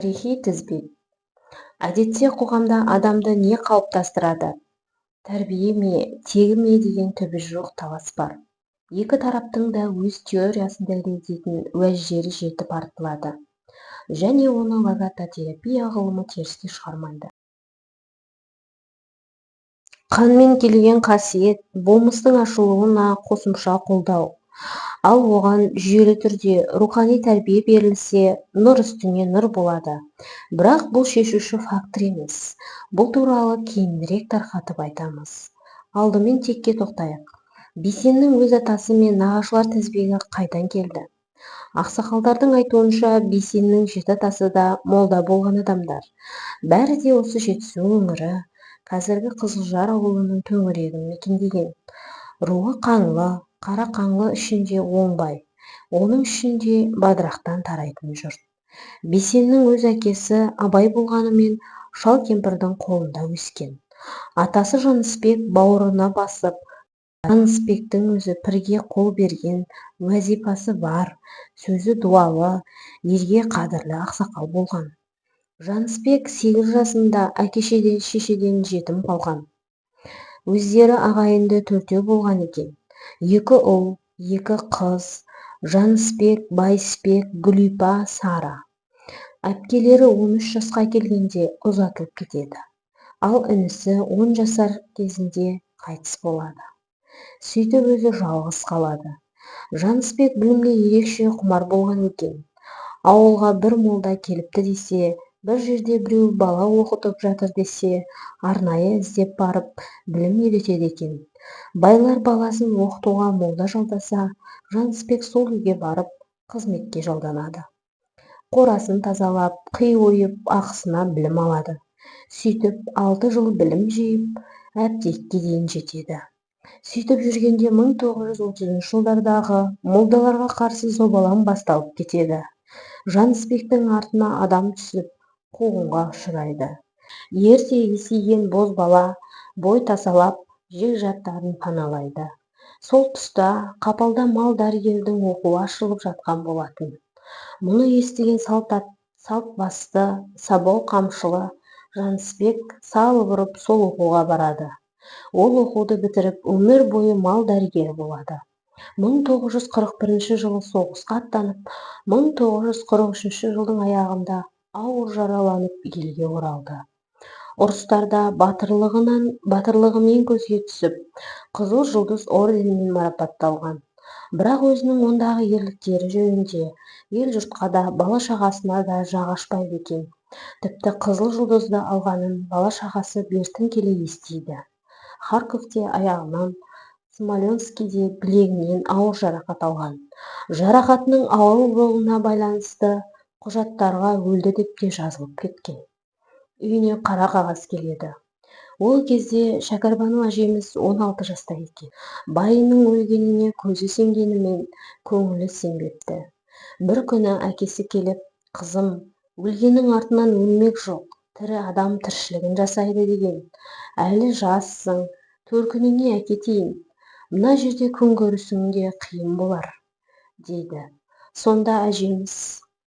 Тарихи тізбек. Әдетте қоғамда адамды не қалыптастырады? Тәрбие ме, тегі ме деген түбі жоқ талас бар. Екі тараптың да өз теориясын дәлелдейтін уәждері жетіп артылады. Және оны логотерапия ғылымы теріске шығармайды. Қанмен келген қасиет, болмыстың ашылуына қосымша қолдау. Ал оған жүйелі түрде рухани тәрбие берілсе, нұр үстіне нұр болады. Бірақ бұл шешуші фактор емес. Бұл туралы кейінірек тарқатып айтамыз. Алдымен текке тоқтайық. Бейсеннің өз атасы мен нағашылар тізбегі қайдан келді? Ақсақалдардың айтуынша, Бейсеннің жеті атасы да молда болған адамдар. Бәрі де осы Жетісу өңірі, қазіргі Қызылжар ауылының төңірегін мекендеген. Руы қаңлы, қара қаңлы ішінде оңбай, оның ішінде Бадырақтан тарайтын жұрт. Бейсеннің өз әкесі Абай болғанымен шал кемпірдің қолында өскен. Атасы Жанысбек бауырына басып, Жанысбектің өзі пірге қол берген, уәзипасы бар, сөзі дуалы, елге қадірлі ақсақал болған. Жанысбек 8 жасында әке-шешеден жетім қалған. Өздері ағайынды 4 болған екен. 2 ұл, 2 қыз, Жанысбек, Байысбек, Гүлипа, Сара. Әпкелері 13 жасқа келгенде ұзатылып кетеді. Ал інісі 10 жасар кезінде қайтыс болады. Сөйтіп өзі жалғыз қалады. Жанысбек білімге ерекше құмар болған екен. Ауылға бір молда келіпті десе, бір жерде біреу бала оқытып жатыр десе, арнайы іздеп барып білім үйретеді екен. Байлар баласын оқытуға молда жалдаса, Жанысбек сол үйге барып қызметке жалданады. Қорасын тазалап, қи ойып, ақысына білім алады. Сөйтіп 6 жыл білім жиып, әптекке дейін жетеді. Сөйтіп жүргенде 1930 жылдардағы молдаларға қарсы зобалаң басталып кетеді. Жанысбектің артына адам түсіп, қуғынға ұшырайды. Ерте есейген бозбала бой тасалап, жекжаттарын паналайды. Сол тұста қапалда мал дәрігердің оқуы ашылып жатқан болатын. Мұны естіген салт басты, сабау қамшылы Жанысбек салып ұрып сол оқуға барады. Ол оқуды бітіріп, өмір бойы мал дәрігері болады. 1941 жылы соғысқа аттанып, 1943 жылдың аяғында ауыр жараланып елге оралды. Ұрыстарда батырлығымен көзге түсіп, Қызыл жұлдыз орденімен марапатталған. Бірақ өзінің ондағы ерліктері жөнінде ел-жұртқа да, бала-шағасына да жағы ашпайды екен. Тіпті Қызыл жұлдызды алғанын бала-шағасы бертін келе естиді. Харьковте аяғынан, Смоленскийде білегінен ауыр жарақат алған. Жарақатының ауыр болуына байланысты құжаттарға өлді деп те жазылып кеткен. Үйіне қара қағаз келеді. Ол кезде Шәкәрбану әжеміз 16 жаста екен. Байының өлгеніне көзі сенгенімен көңілі сенбепті. Бір күні әкесі келіп, «Қызым, өлгеннің артынан өлмек жоқ, тірі адам тіршілігін жасайды» деген. «Әлі жассың, төркініңе әкетейін. Мына жерде күн көрісің де қиын болар» дейді. Сонда әжеміз,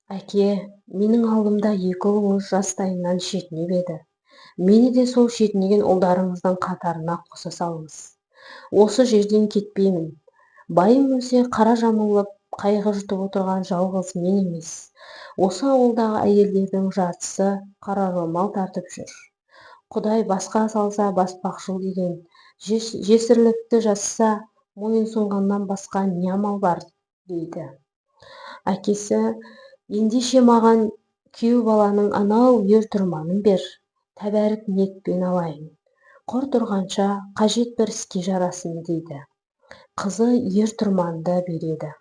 «Әке, менің алдымда 2 ұл жастайынан шетінеп еді. Мені де сол шетінеген ұлдарыңыздың қатарына қоса салыңыз. Осы жерден кетпеймін. Байым өлсе қара жамылып, қайғы жұтып отырған жалғыз мен емес. Осы ауылдағы әйелдердің жартысы қара ромал тартып жүр. Құдай басқа салса баспақшыл деген жесірлікті жасса, мойынсұнғаннан басқа не амал бар» дейді. Әкесі, «Ендеше маған күйеу баланың анау ер-тұрманын бер, тәбәрік ниетпен алайын. Құр тұрғанша қажет бір іске жарасын» дейді. Қызы ер-тұрманды береді.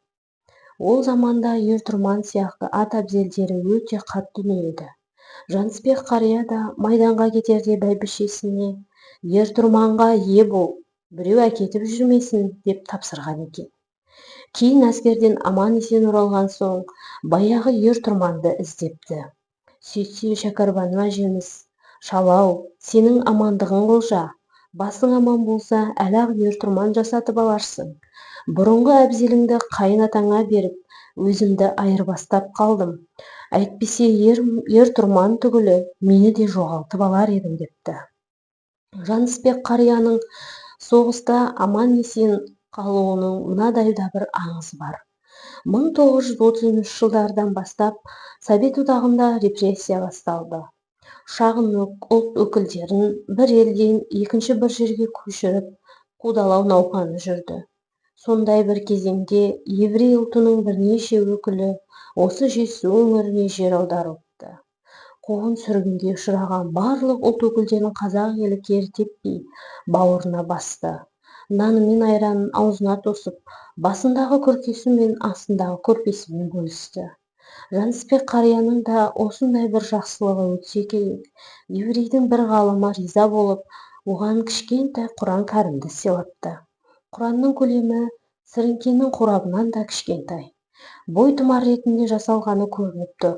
Ол заманда ер-тұрман сияқты ат әбзелдері өте қатты дүние еді. Жанысбек қария да майданға кетерде бәйбішесіне, «Ер-тұрманға ие бол, біреу әкетіп жүрмесін» деп тапсырған екен. Кейін әскерден аман-есен оралған соң, баяғы ер-тұрманды іздепті. Сөйтсе Шәкәрбану әжеміз, «Шалау, сенің амандығың қылжа. Басың аман болса, әлі-ақ ер-тұрман жасатып аларсың. Бұрынғы әбзеліңді қайын атаңа беріп, өзімді айырбастап қалдым. Әйтпесе ер тұрман түгілі мені де жоғалтып алар едім депті. Жанысбек қарияның соғыста аман-есен қалуының мынадай да бір аңызы бар. 1930 жылдардан бастап Совет одағында репрессия басталды. Шағын ұлт өкілдерін бір елден екінші бір жерге көшіріп, қудалау науқаны жүрді. Сондай бір кезеңде еврей ұлтының бірнеше өкілі осы жетісу өңіріне жер аударылыпты. Қуғын-сүргінге ұшыраған барлық ұлт өкілдерін қазақ елі кері теппей бауырына басты. Наны мен айранын аузына тосып, басындағы күркесі мен астындағы көрпесімен бөлісті. Жанысбек қарияның да осындай бір жақсылығы өтсе керек. Еврейдің бір ғалымы риза болып, оған кішкентай Құран кәрімді сыйлапты. Құранның көлемі сіріңкенің қорабынан да кішкентай. Бойтұмар ретінде жасалғаны көрініп тұр.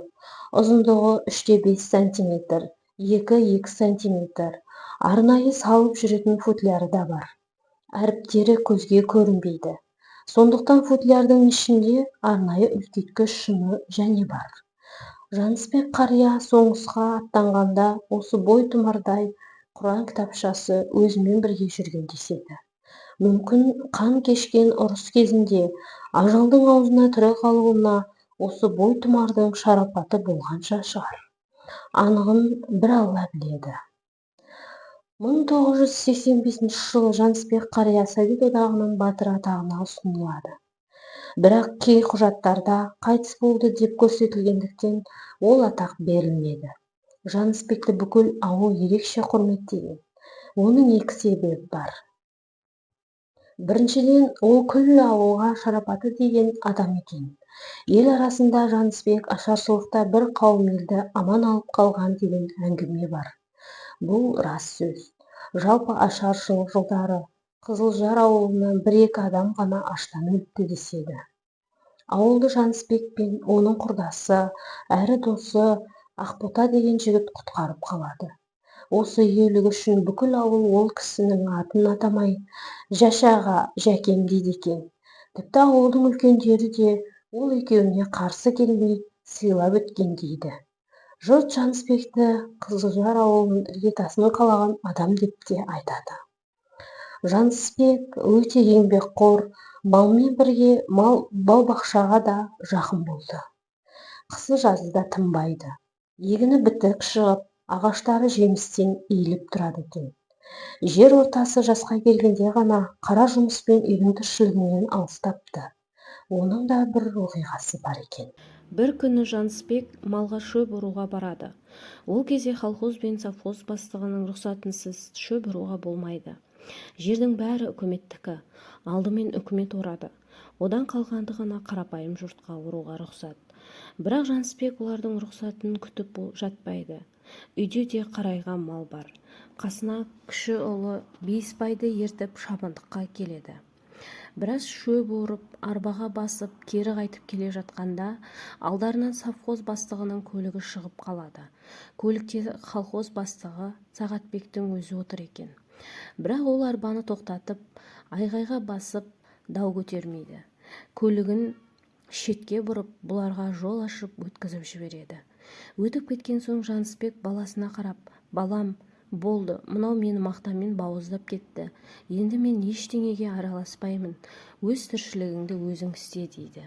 Ұзындығы 3-5 сантиметр, 2-2 сантиметр. Арнайы салып жүретін футляры да бар. Әріптері көзге көрінбейді. Сондықтан футлярдың ішінде арнайы үлкейткіш шыны және бар. Жанысбек қария соғысқа аттанғанда осы бойтұмардай Құран кітапшасы өзімен бірге жүрген деседі. Мүмкін қан кешкен ұрыс кезінде ажалдың аузына тірі қалуына осы бойтұмардың шарапаты болғанша шығар. Анығын бір Алла біледі. 1985 жылы Жанысбек қария Совет одағының батыры атағына ұсынылады. Бірақ кей құжаттарда қайтыс болды деп көрсетілгендіктен ол атақ берілмеді. Жанысбекті бүкіл ауыл ерекше құрметтеген. Оның екі себебі бар. Біріншіден, ол күллі ауылға шарапаты деген адам екен. Ел арасында Жанысбек ашаршылықта бір қауым елді аман алып қалған деген әңгіме бар. Бұл рас сөз. Жалпы ашаршылық жылдары Қызылжар ауылынан 1-2 адам ғана аштан өліпті деседі. Ауылды Жанысбек пен оның құрдасы, әрі досы Ақбота деген жігіт құтқарып қалады. Осы иелігі үшін бүкіл ауыл ол кісінің атын атамай, Жәшаға, Жәкем дейді екен. Тіпті ауылдың үлкендері де ол екеуіне қарсы келмей сыйлап өткен дейді. Жұрт Жанысбекті Қызылжар ауылының іргетасын қалаған адам деп те айтады. Жанысбек өте еңбекқор, малмен бірге бау-бақшаға да жақын болды. Қысы-жазы да тынбайды. Егіні бітік шығып, ағаштары жемістен иіліп тұрады екен. Жер ортасы жасқа келгенде ғана қара жұмыспен үйдің тіршілігінен алыстапты. Оның да бір оқиғасы бар екен. Бір күні Жанысбек малға шөп ұруға барады. Ол кезде колхоз бен совхоз бастығының рұқсатынсыз шөп ұруға болмайды. Жердің бәрі үкіметтікі. Алдымен үкімет орады. Одан қалғанды ғана қарапайым жұртқа ұруға рұқсат. Бірақ Жанысбек олардың рұқсатын күтіп жатпайды. Үйде де қарайған мал бар. Қасына кіші ұлы Бейсбайды ертіп шабындыққа келеді. Біраз шөп орып, арбаға басып, кері қайтып келе жатқанда, алдарынан совхоз бастығының көлігі шығып қалады. Көлікте колхоз бастығы Сағатбектің өзі отыр екен. Бірақ ол арбаны тоқтатып, айғайға басып, дау көтермейді. Көлігін шетке бұрып, бұларға жол ашып өткізіп жібереді. Өтіп кеткен соң Жанысбек баласына қарап, «Балам, болды, мынау мені мақтамен бауыздап кетті. Енді мен ештеңеге араласпаймын. Өз тіршілігіңді өзің істе» дейді.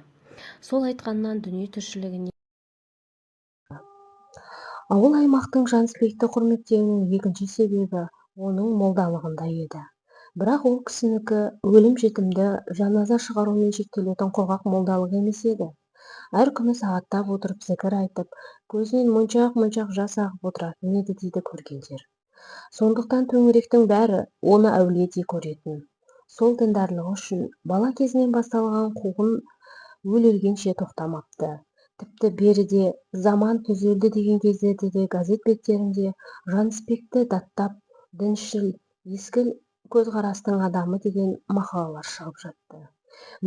Сол айтқаннан дүние тіршілігіне Ауыл аймақтың Жанысбекті құрметтеуінің екінші себебі оның молдалығында еді. Бірақ ол кісінікі өлім-жітімді жаназа шығарумен шектелетін құрғақ молдалық емес еді. Әр күні сағаттап отырып зікір айтып, көзінен моншақ-моншақ жас ағып отыратын еді дейді көргендер. Сондықтан төңіректің бәрі оны әулиедей көретін. Сол діндарлығы үшін бала кезінен басталған қуғын өле-өлгенше тоқтамапты. Тіпті беріде заман түзелді деген кездерде де газет беттерінде Жанысбекті даттап, діншіл, ескі көзқарастың адамы деген мақалалар шығып жатты.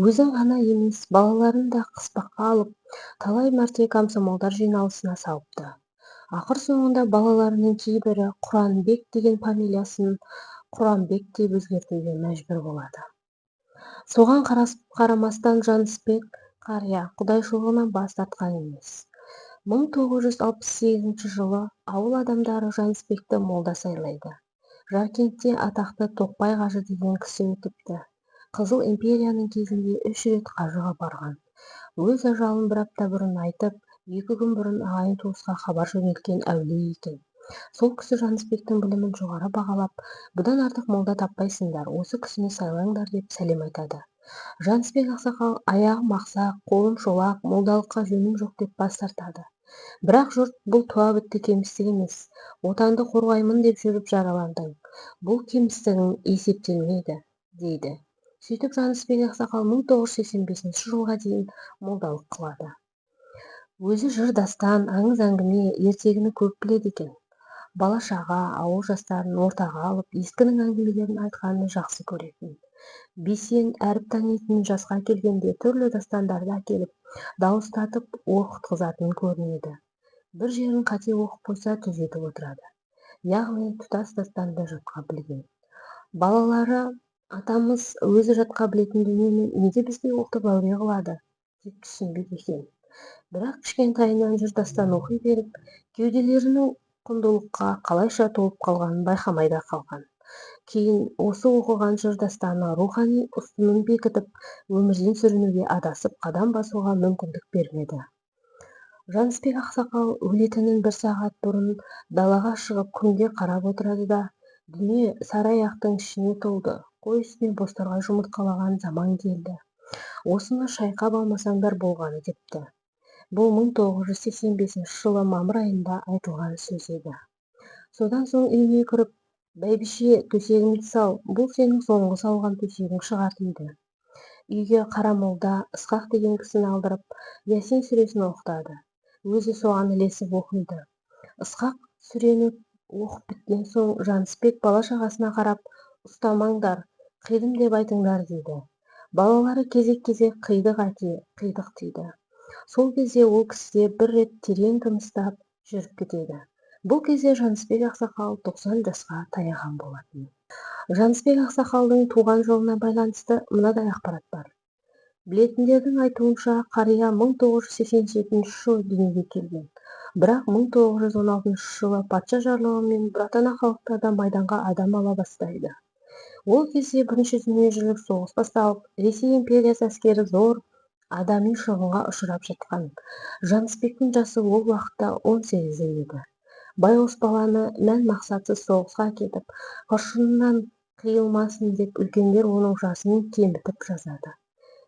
Өзін ғана емес, балаларын да қыспаққа алып, талай мәрте комсомолдар жиналысына салыпты. Ақыр соңында балаларының кейбірі Құранбек деген фамилиясын Құранбек деп өзгертуге мәжбүр болады. Соған қарамастан Жанысбек қария құдайшылығынан бас тартқан емес. 1968 жылы ауыл адамдары Жанысбекті молда сайлайды. Жаркентте атақты Тоқбай қажы деген кісі өтіпті. Қызыл империяның кезінде 3 рет қажыға барған. Өз ажалын бір апта бұрын айтып, 2 күн бұрын ағайын туысқа хабар жөнелткен әулие екен. Сол кісі Жанысбектің білімін жоғары бағалап, бұдан артық молда таппайсыңдар, осы кісіні сайлаңдар деп сәлем айтады. Жанысбек ақсақал аяғым ақсақ, қолым шолақ, молдалыққа жөнім жоқ деп бас тартады. Бірақ жұрт бұл туа бітті кемістік емес, отанды қорғаймын деп жүріп жараландың. Бұл кемістігің есептелмейді, дейді. Сөйтіп Жанысбек ақсақал 1985 жылға дейін молдалық қылады. Өзі жыр дастан, аңыз әңгіме, ертегіні көп біледі екен. Бала-шаға, ауыл жастарын ортаға алып, ескінің әңгімелерін айтқанын жақсы көретін. Бесен әріп танитын жасқа келгенде түрлі дастандарды әкеліп, дауыстатып оқытқызатын көрінеді. Бір жерін қате оқып қойса түзетіп отырады. Яғни тұтас daстанды жатқа білген. Балалары, атамыз өзі жатқа білетін дүниені неге бізге оқытып әуре қылады деп түсінбейді екен. Бірақ кішкентайынан жыр дастан оқи беріп, кеуделерінің құндылыққа қалайша толып қалғанын байқамай да қалған. Кейін осы оқыған жыр дастаны рухани ұстынын бекітіп, өмірден сүрінуге адасып, қадам басуға мүмкіндік бермеді. Жанысбек ақсақал өлетінін 1 сағат бұрын далаға шығып күнге қарап отырады да, дүние сары аяқтың ішіне толды, қой үстіне бозторғай жұмыртқалаған заман келді. Осыны шайқап алмасаңдар болғаны депті. Бұл 1985 жылы мамыр айында айтылған сөз еді. Содан соң үйіне кіріп, бәйбіше, төсегімді сал, бұл сенің соңғы салған төсегің шығар дейді. Үйге қара молда Ысқақ деген кісіні алдырып, Ясин сүресін оқытады. Өзі соған ілесіп оқиды. Ысқақ сүрені оқып біткен соң Жанысбек бала-шағасына қарап, ұстамаңдар, қидым деп айтыңдар дейді. Балалары кезек-кезек қидық әке, қидық дейді. Сол кезде ол кісіде бір рет терең тыныстап жүріп кетеді. Бұл кезде Жанысбек ақсақал 90 жасқа таяған болатын. Жанысбек ақсақалдың туған жылына байланысты мынадай ақпарат бар. Білетіндердің айтуынша, қария 1987 жылы дүниеге келген. Бірақ 1916 жылы патша жарлығымен бұратана халықтардан майданға адам ала бастайды. Ол кезде Бірінші дүниежүзілік соғыс басталып, Ресей империясы әскері зор адами шығынға ұшырап жатқан. Жанысбектің жасы ол уақытта 18 еді. Байғұс баланы мән-мақсатсыз соғысқа кетіп, қыршынынан қиылмасын деп үлкендер оның жасын кемітіп жазады.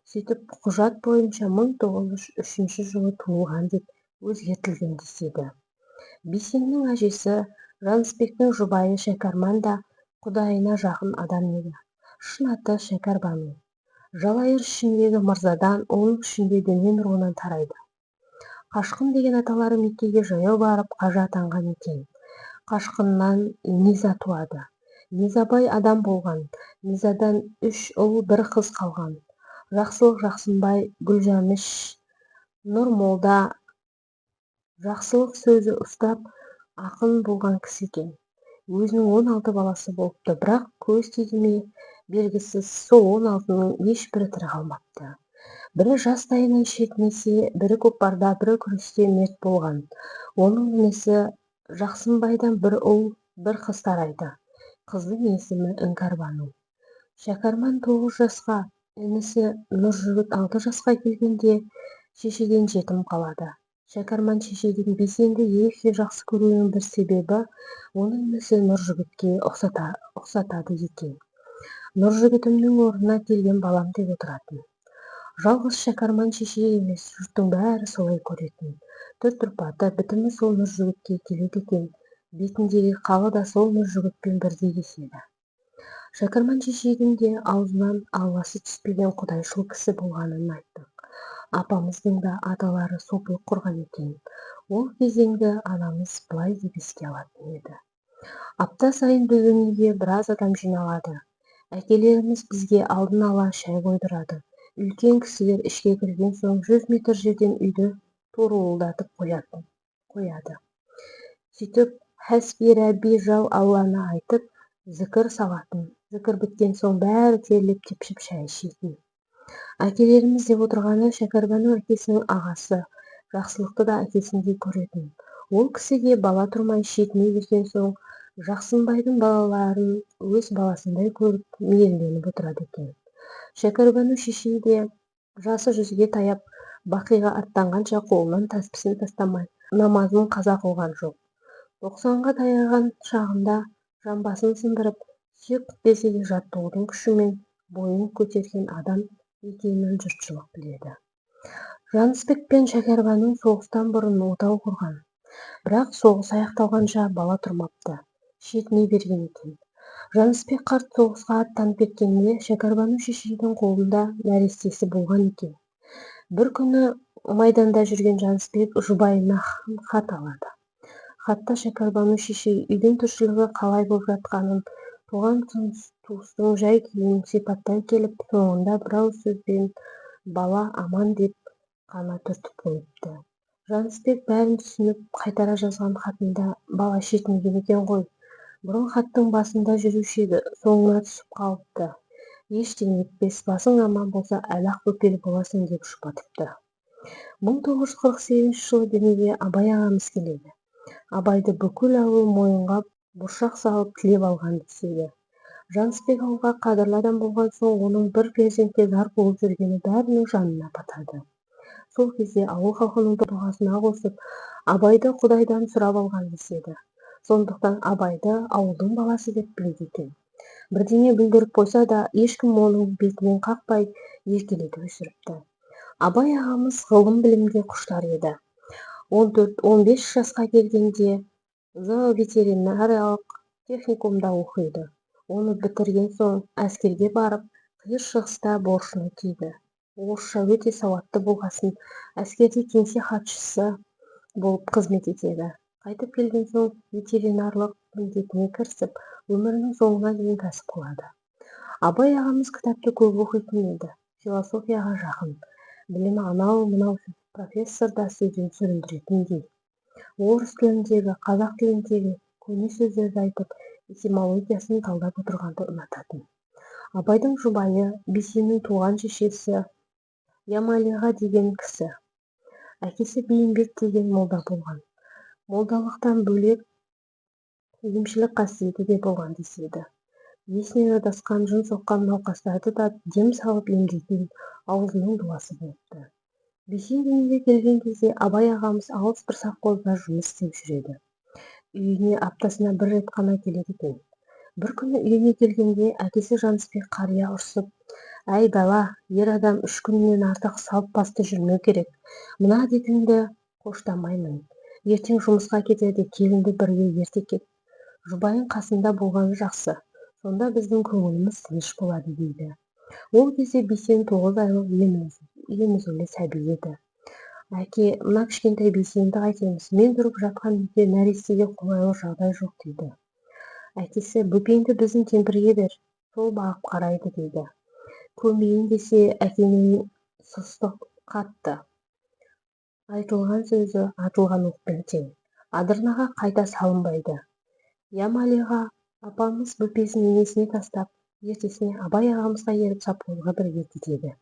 Сөйтіп, құжат бойынша 1903 жылы туылған деп өзгертілген деседі. Бесеннің әжесі, Жанысбектің жұбайы Шәкәрман да құдайына жақын адам еді. Шын аты Шәкәрбану. Жалайыр ішіндегі мырзадан, оның ішінде діннен нұрынан тарайды. Қашқын деген аталары Меккеге жаяу барып қажы атанған екен. Қашқыннан Низа туады. Низабай адам болған. Низадан 3 ұл, 1 қыз қалған. Жақсылық Жақсынбай, Гүлжәміш, Нұрмолда жақсылық сөзі ұстап, ақын болған кісі екен. Өзінің 16 баласы болыпты, бірақ көз тиді ме белгісіз, сол 16-ның ешбірі тірі қалмапты. Бірі жастайынан шетінесе, бірі көкпарда, бірі күресте мерт болған. Оның інісі Жақсынбайдан 1 ұл, 1 қыз тарайды. Қыздың есімі Іңкәрбану. Шәкәрман 9 жасқа, інісі Нұржігіт 6 жасқа келгенде шешеден жетім қалады. Шәкәрман шешеден Бесенді ерекше жақсы көруінің бір себебі, оның інісі Нұржігітке ұқсатады екен. Нұржігітімнің орнына келген балам деп отыратын. Жалғыз Шәкәрман шеше емес, жұрттың бәрі солай көретін. Түр тұрпаты, бітімі сол Нұржігітке келеді екен. Бетіндегі қалы да сол Нұржігітпен бірдей деседі. Шәкәрман шешейдің де аузынан алласы түспеген құдайшыл кісі болғанын айттық. Апамыздың да аталары сопылық құрған екен. Ол кезеңді анамыз былай деп еске алатын еді. Апта сайын біздің үйге біраз адам жиналады. Әкелеріміз бізге алдын ала шай қойдырады. Үлкен кісілер ішке кірген соң 100 метр жерден үйді торуылдатып қояды. Сөйтіп, хәсби рәбби жау алланы айтып, зікір салатын. Зікір біткен соң бәрі терлеп тепшіп шай ішетін. Әкелеріміз деп отырғаны Шәкәрбану әкесінің ағасы, жақсылықты да әкесіндей көретін. Ол кісіге бала тұрмай шетіне берген соң Жақсынбайдың балаларын өз баласындай көріп мейірленіп отырады екен. Шәкәрбану шешей де жасы 100-ге таяп Бақиға аттанғанша қолынан таспысын тастамай намазын қаза қылған жоқ. 90-ға таяған шағында жамбасын сындырып сүйек бітпесе де жаттығудың күшімен бойын көтерген адам екенін жұртшылық біледі. Жанысбек пен Шәкәрбану соғыстан бұрын отау құрған, бірақ соғыс аяқталғанша бала тұрмапты, шетіне берген екен. Жанысбек қарт соғысқа аттанып кеткенде Шәкәрбану шешейдің қолында нәрестесі болған екен. Бір күні майданда жүрген Жанысбек жұбайына хат алады. Хатта Шәкәрбану шешей үйдің тіршілігі қалай болып жатқанын, туған туыстың жай-күйін сипаттай келіп, соңында бір ауыз сөзбен бала аман деп қана түртіп қойыпты. Жанысбек бәрін түсініп қайтара жазған хатында бала шетінеген екен ғой. Бұрын хаттың басында жүруші еді, соңына түсіп қалыпты. Ештеңе етпес, басың аман болса, әлі-ақ бөпелі боласың деп жұбатыпты. 1948 жылы дүниеге Абай ағамыз келеді. Абайды бүкіл ауыл мойынға бұршақ салып тілеп алған деседі. Жанысбек ауылға қадірлі адам болған соң, оның бір перзентке зар болып жүргені бәрінің жанына батады. Сол кезде ауыл халқының дұғасына қосып, Абайды Құдайдан сұрап алған деседі. Сондықтан Абайды ауылдың баласы деп біледі екен. Бірдеңе бүлдіріп қойса да, ешкім оның бетінен қақпай еркелетіп өсіріпті. Абай ағамыз ғылым білімге құштар еді. 14-15 жасқа келгенде ветеринариялық техникумда оқиды. Оны бітірген соң әскерге барып, қиыр шығыста борышын өтейді. Орысша өте сауатты болғасын, әскерде кеңсе хатшысы болып қызмет етеді. Қайтып келген соң ветеринарлық міндетіне кірісіп, өмірінің соңына дейін кәсіп қылады. Абай ағамыз кітапты көп оқитын еді, философияға жақын, білімі анау-мынау профессорда сөзден сүріндіретіндей. Орыс тіліндегі, қазақ тіліндегі көне сөздерді айтып, этимологиясын талдап отырғанды ұнататын. Абайдың жұбайы, Бейсеннің туған шешесі Ямалиға деген кісі. Әкесі Бейімбет деген молда болған. Молдалықтан бөлек емшілік қасиеті де болған деседі. Есінен адасқан, жын соққан науқастарды да дем салып емдейтін аузының дуасы болыпты. Бейсен дүниеге келген кезде Абай ағамыз алыс бір совхозда жұмыс істеп жүреді. Үйіне аптасына бір рет қана келеді екен. Бір күні үйіне келгенде әкесі Жанысбек қария ұрсып, «Әй бала, ер адам 3 күннен артық салт басты жүрмеу керек. Мына әдетіңді қоштамаймын. Ертең жұмысқа кетерде келінді бірге ерте кет. Жұбайың қасында болғаны жақсы. Сонда біздің көңіліміз тыныш болады» дейді. Ол кезде Бейсен 9 айлық емізулі сәби еді. Әке, мына кішкентай Бейсенді қайтеміз, мен тұрып жатқан үйде нәрестеге қолайлы жағдай жоқ дейді. Әкесі, бөпеңді біздің кемпірге бер, сол бағып қарайды дейді. Көнбейін десе, әкенің сұстық қатты. Айтылған сөзі атылған оқпен тең. Адырнаға қайта салынбайды. Ямалиға апамыз бөпесін енесіне тастап, ертесіне Абай ағамызға еріп совхозға бірге кетеді.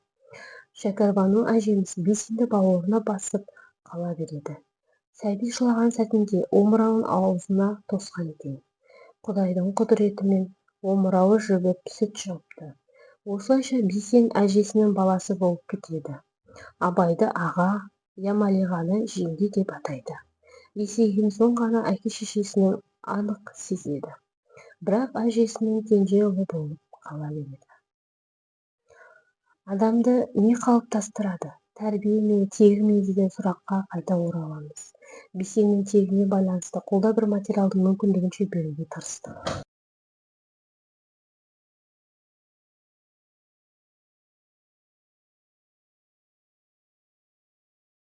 Шәкәрбану әжеміз Бейсенді бауырына басып қала береді. Сәби жылаған сәтінде омырауын аузына тосқан екен. Құдайдың құдіретімен омырауы жібіп сүт шығыпты. Осылайша Бейсен әжесінің баласы болып кетеді. Абайды аға, Ямалиғаны жеңге деп атайды. Есейген соң ғана әке-шешесінің анық сезеді. Бірақ әжесінің кенже ұлы болып қала береді. Адамды не қалыптастырады? Тәрбие ме, тегі ме деген сұраққа қайта ораламыз. Бейсеннің тегіне байланысты қолда бір материалдың мүмкіндігінше беруге тырыстық.